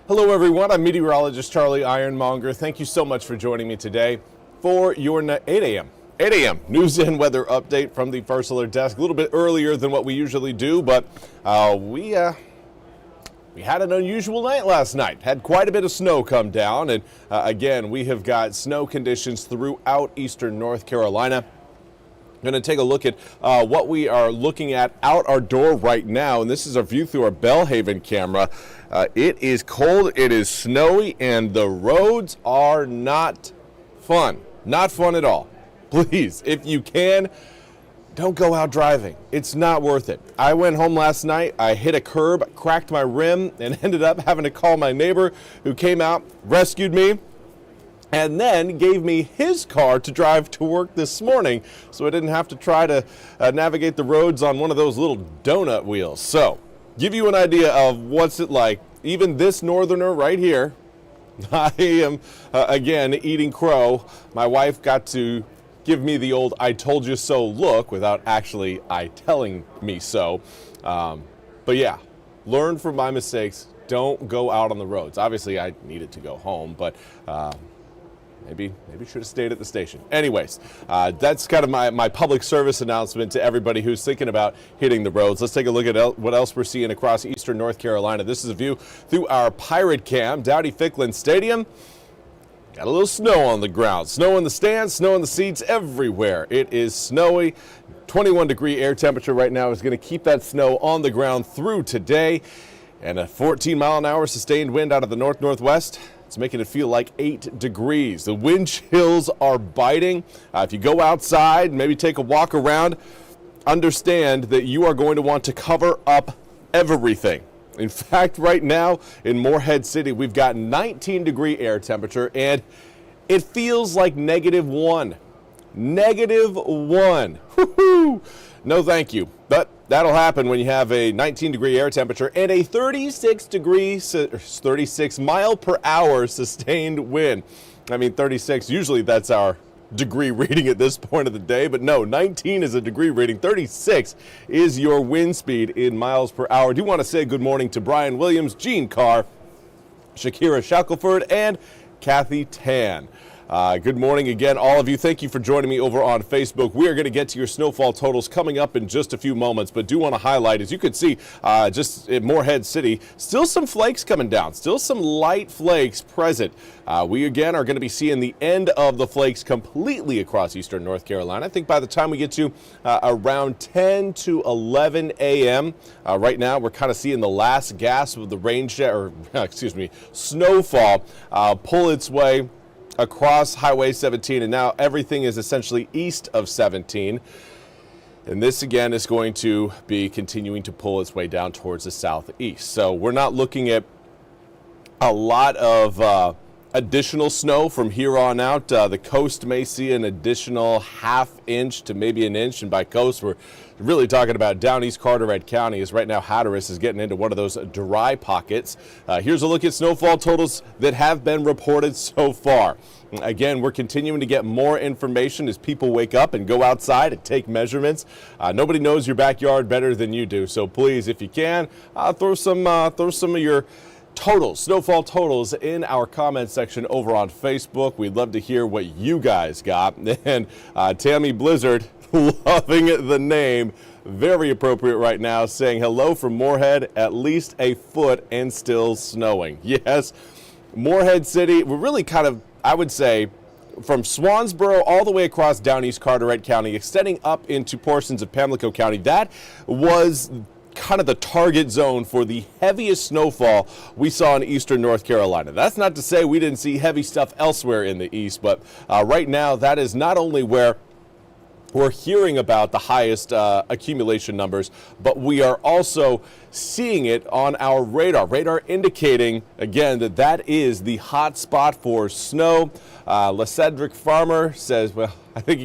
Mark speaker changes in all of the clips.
Speaker 1: Hello everyone, I'm Meteorologist Charlie Ironmonger. Thank you so much for joining me today for your 8 a.m. news and weather update from the First Alert Desk. A little bit earlier than what we usually do, but we had an unusual night last night. Had quite a bit of snow come down, and again, we have got snow conditions throughout eastern North Carolina. Going to take a look at what we are looking at out our door right now, and this is a view through our Belhaven camera. It is cold, it is snowy, and the roads are not fun. Not fun at all. Please, if you can, don't go out driving. It's not worth it. I went home last night, I hit a curb, cracked my rim, and ended up having to call my neighbor who came out, rescued me, and then gave me his car to drive to work this morning so I didn't have to try to navigate the roads on one of those little donut wheels. So, give you an idea of what's it like. Even this northerner right here, I am, again, eating crow. My wife got to give me the old I told you so look without actually telling me so. But yeah, learn from my mistakes. Don't go out on the roads. Obviously, I needed to go home, but Maybe should have stayed at the station. Anyways, that's kind of my public service announcement to everybody who's thinking about hitting the roads. Let's take a look at what else we're seeing across eastern North Carolina. This is a view through our Pirate Cam, Dowdy-Ficklin Stadium. Got a little snow on the ground. Snow in the stands, snow in the seats, everywhere. It is snowy. 21-degree air temperature right now is going to keep that snow on the ground through today. And a 14-mile-an-hour sustained wind out of the north-northwest. It's making it feel like 8 degrees. The wind chills are biting. If you go outside, maybe take a walk around, understand that you are going to want to cover up everything. In fact, right now in Morehead City, we've got 19-degree air temperature, and it feels like -1. -1. Woo-hoo! No thank you. But that'll happen when you have a 19-degree air temperature and a 36 mile per hour sustained wind. I mean, 36, usually that's our degree reading at this point of the day, but no, 19 is a degree reading. 36 is your wind speed in miles per hour. I do want to say good morning to Brian Williams, Gene Carr, Shakira Shackelford, and Kathy Tan. Good morning again, all of you. Thank you for joining me over on Facebook. We are going to get to your snowfall totals coming up in just a few moments, but do want to highlight, as you can see, just in Morehead City, still some flakes coming down, still some light flakes present. We again are going to be seeing the end of the flakes completely across eastern North Carolina. I think by the time we get to around 10 to 11 a.m. Right now, we're kind of seeing the last gasp of the snowfall pull its way across Highway 17, and now everything is essentially east of 17. And this again is going to be continuing to pull its way down towards the southeast. So we're not looking at a lot of additional snow from here on out. The coast may see an additional ½ inch to maybe an inch, and by coast we're really talking about down East Carteret County, as right now Hatteras is getting into one of those dry pockets. Here's a look at snowfall totals that have been reported so far. Again, we're continuing to get more information as people wake up and go outside and take measurements. Nobody knows your backyard better than you do, so please, if you can, throw some of your totals, snowfall totals, in our comment section over on Facebook. We'd love to hear what you guys got. And Tammy Blizzard, loving the name, very appropriate right now, saying hello from Morehead, at least a foot and still snowing. Yes, Morehead City, we're really kind of, I would say, from Swansboro all the way across down East Carteret County, extending up into portions of Pamlico County. That was kind of the target zone for the heaviest snowfall we saw in eastern North Carolina. That's not to say we didn't see heavy stuff elsewhere in the east, but right now that is not only where we're hearing about the highest accumulation numbers, but we are also seeing it on our radar. Radar indicating, again, that is the hot spot for snow. LeCedric Farmer says, well, I think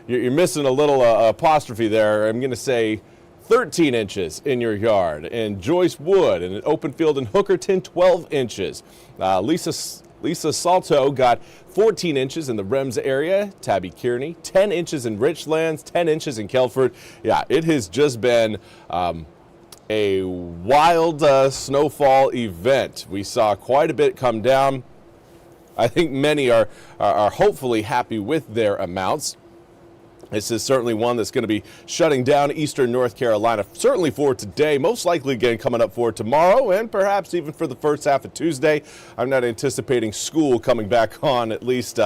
Speaker 1: you're missing a little apostrophe there. I'm going to say 13 inches in your yard. And Joyce Wood in an open field in Hookerton, 12 inches. Lisa Salto got 14 inches in the Rems area. Tabby Kearney, 10 inches in Richlands, 10 inches in Kelford. Yeah, it has just been a wild snowfall event. We saw quite a bit come down. I think many are hopefully happy with their amounts. This is certainly one that's going to be shutting down eastern North Carolina, certainly for today, most likely again coming up for tomorrow, and perhaps even for the first half of Tuesday. I'm not anticipating school coming back on, at least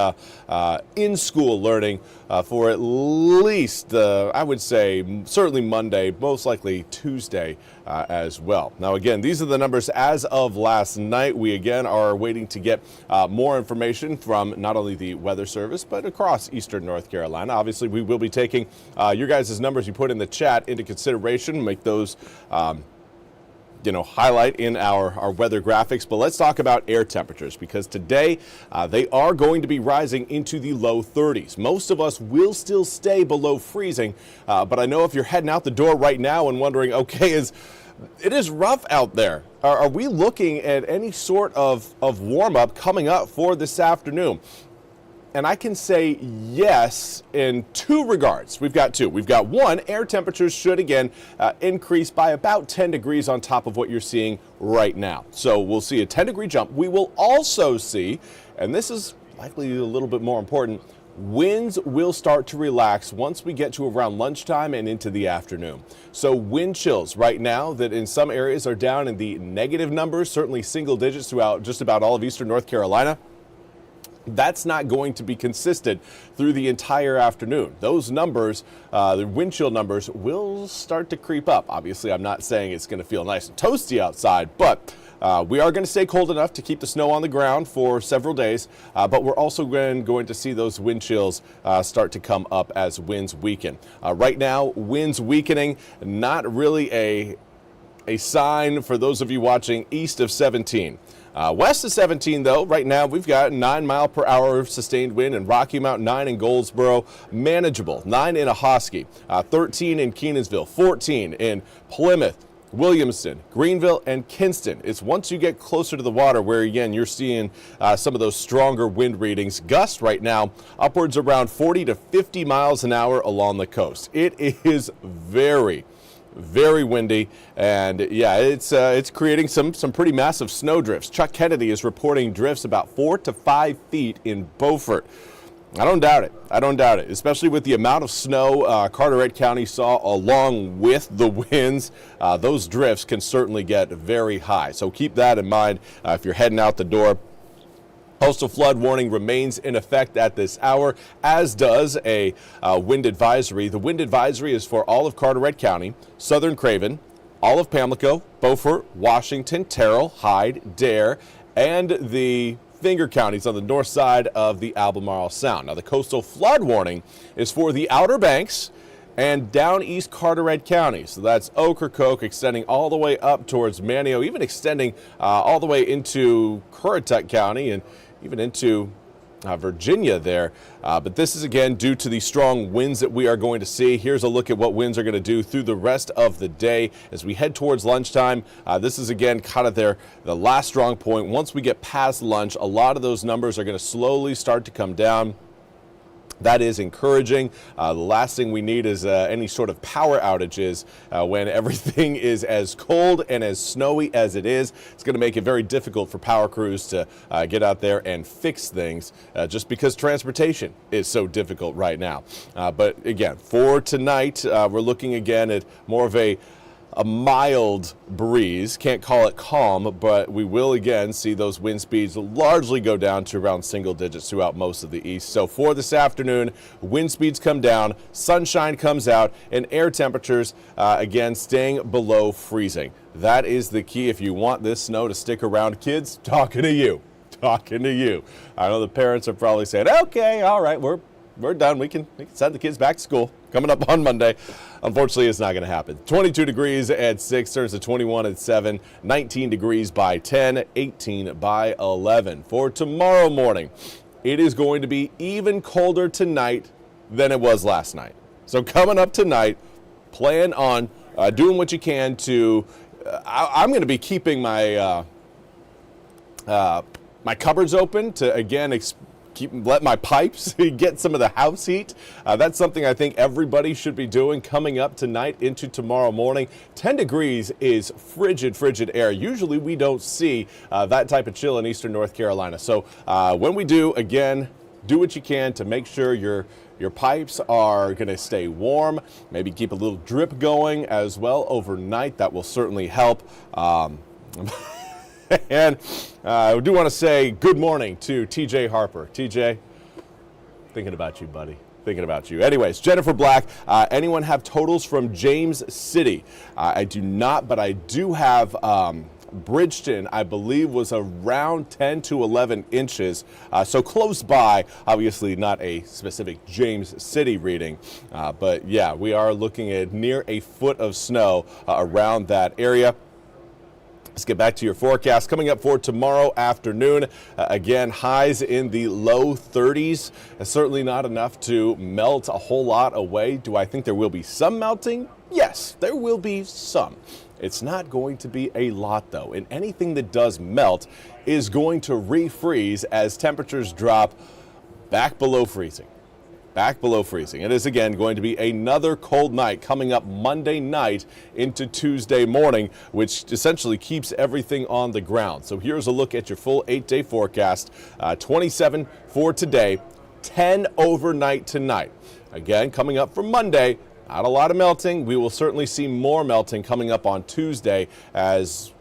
Speaker 1: in-school learning, for at least, I would say, certainly Monday, most likely Tuesday as well. Now, again, these are the numbers as of last night. We, again, are waiting to get more information from not only the Weather Service, but across eastern North Carolina. Obviously, we will be taking your guys' numbers you put in the chat into consideration, make those highlight in our weather graphics. But let's talk about air temperatures, because today they are going to be rising into the low 30s. Most of us will still stay below freezing, but I know if you're heading out the door right now and wondering, okay, it is rough out there. Are we looking at any sort of warm-up coming up for this afternoon? And I can say yes in two regards. We've got two. We've got one, air temperatures should again increase by about 10 degrees on top of what you're seeing right now. So we'll see a 10-degree jump. We will also see, and this is likely a little bit more important, winds will start to relax once we get to around lunchtime and into the afternoon. So wind chills right now that in some areas are down in the negative numbers, certainly single digits throughout just about all of eastern North Carolina. That's not going to be consistent through the entire afternoon. Those numbers, the wind chill numbers, will start to creep up. Obviously, I'm not saying it's going to feel nice and toasty outside, but we are going to stay cold enough to keep the snow on the ground for several days, but we're also going to see those wind chills start to come up as winds weaken. Right now, winds weakening, not really a sign for those of you watching east of 17. West of 17, though, right now we've got 9 mile per hour of sustained wind in Rocky Mount, 9 in Goldsboro, manageable, 9 in Ahoskie, 13 in Kenansville, 14 in Plymouth, Williamston, Greenville, and Kinston. It's once you get closer to the water where, again, you're seeing some of those stronger wind readings. Gusts right now upwards around 40 to 50 miles an hour along the coast. It is very windy, and yeah, it's creating some pretty massive snow drifts. Chuck Kennedy is reporting drifts about 4 to 5 feet in Beaufort. I don't doubt it, especially with the amount of snow Carteret County saw along with the winds. Those drifts can certainly get very high, so keep that in mind if you're heading out the door. Coastal flood warning remains in effect at this hour, as does a wind advisory. The wind advisory is for all of Carteret County, southern Craven, all of Pamlico, Beaufort, Washington, Terrell, Hyde, Dare, and the Finger counties on the north side of the Albemarle Sound. Now, the coastal flood warning is for the Outer Banks and down east Carteret County. So that's Ocracoke, extending all the way up towards Manteo, even extending all the way into Currituck County and even into Virginia there. But this is again due to the strong winds that we are going to see. Here's a look at what winds are going to do through the rest of the day as we head towards lunchtime. This is again kind of the last strong point. Once we get past lunch, a lot of those numbers are going to slowly start to come down. That is encouraging. The last thing we need is any sort of power outages when everything is as cold and as snowy as it is. It's going to make it very difficult for power crews to get out there and fix things just because transportation is so difficult right now. But again, for tonight, we're looking again at more of a mild breeze. Can't call it calm, but we will again see those wind speeds largely go down to around single digits throughout most of the east. So for this afternoon, wind speeds come down, sunshine comes out, and air temperatures again staying below freezing. That is the key if you want this snow to stick around. Kids, talking to you. I know the parents are probably saying, okay, all right, we're done. We can send the kids back to school coming up on Monday. Unfortunately, it's not going to happen. 22 degrees at 6, turns to 21 at 7, 19 degrees by 10, 18 by 11. For tomorrow morning, it is going to be even colder tonight than it was last night. So coming up tonight, plan on doing what you can to, I'm going to be keeping my my cupboards open to, again, let my pipes get some of the house heat. That's something I think everybody should be doing coming up tonight into tomorrow morning. 10 degrees is frigid air. Usually we don't see that type of chill in eastern North Carolina. So when we do, again, do what you can to make sure your pipes are going to stay warm. Maybe keep a little drip going as well overnight. That will certainly help. And I do want to say good morning to TJ Harper. TJ, thinking about you, buddy. Thinking about you. Anyways, Jennifer Black, anyone have totals from James City? I do not, but I do have Bridgeton, I believe, was around 10 to 11 inches. So close by, obviously not a specific James City reading. But yeah, we are looking at near a foot of snow around that area. Let's get back to your forecast. Coming up for tomorrow afternoon, again, highs in the low 30s. Certainly not enough to melt a whole lot away. Do I think there will be some melting? Yes, there will be some. It's not going to be a lot, though. And anything that does melt is going to refreeze as temperatures drop back below freezing. Back below freezing. It is again going to be another cold night coming up Monday night into Tuesday morning, which essentially keeps everything on the ground. So here's a look at your full 8-day forecast. 27 for today, 10 overnight tonight. Again, coming up for Monday, not a lot of melting. We will certainly see more melting coming up on Tuesday, as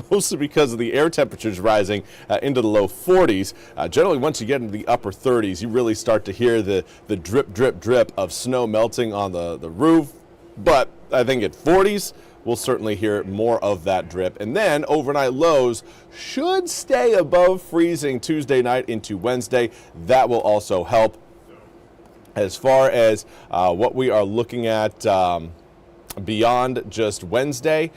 Speaker 1: mostly because of the air temperatures rising into the low 40s. Generally, once you get into the upper 30s, you really start to hear the drip, drip, drip of snow melting on the roof. But I think at 40s, we'll certainly hear more of that drip. And then overnight lows should stay above freezing Tuesday night into Wednesday. That will also help. As far as what we are looking at beyond just Wednesday,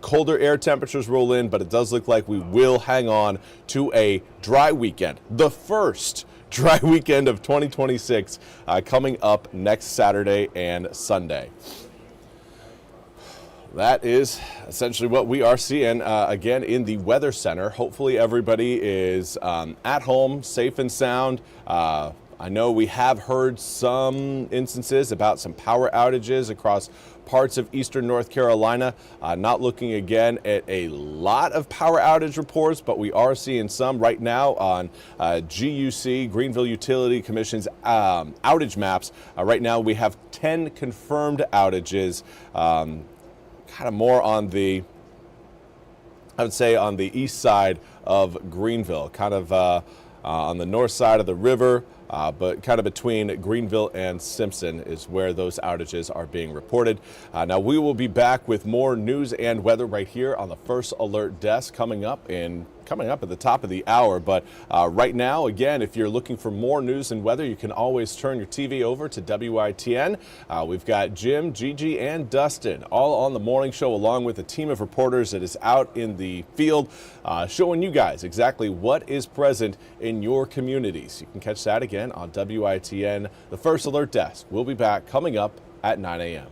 Speaker 1: colder air temperatures roll in, but it does look like we will hang on to a dry weekend. The first dry weekend of 2026 coming up next Saturday and Sunday. That is essentially what we are seeing again in the Weather Center. Hopefully everybody is at home, safe and sound. I know we have heard some instances about some power outages across parts of eastern North Carolina. Not looking again at a lot of power outage reports, but we are seeing some right now on GUC, Greenville Utility Commission's outage maps. Right now we have 10 confirmed outages, kind of more on the, I would say, on the east side of Greenville, kind of on the north side of the river. But kind of between Greenville and Simpson is where those outages are being reported. Now we will be back with more news and weather right here on the First Alert Desk coming up at the top of the hour. But right now, again, if you're looking for more news and weather, you can always turn your TV over to WITN. We've got Jim, Gigi, and Dustin all on the morning show, along with a team of reporters that is out in the field showing you guys exactly what is present in your communities. You can catch that again on WITN, the First Alert Desk. We'll be back coming up at 9 a.m.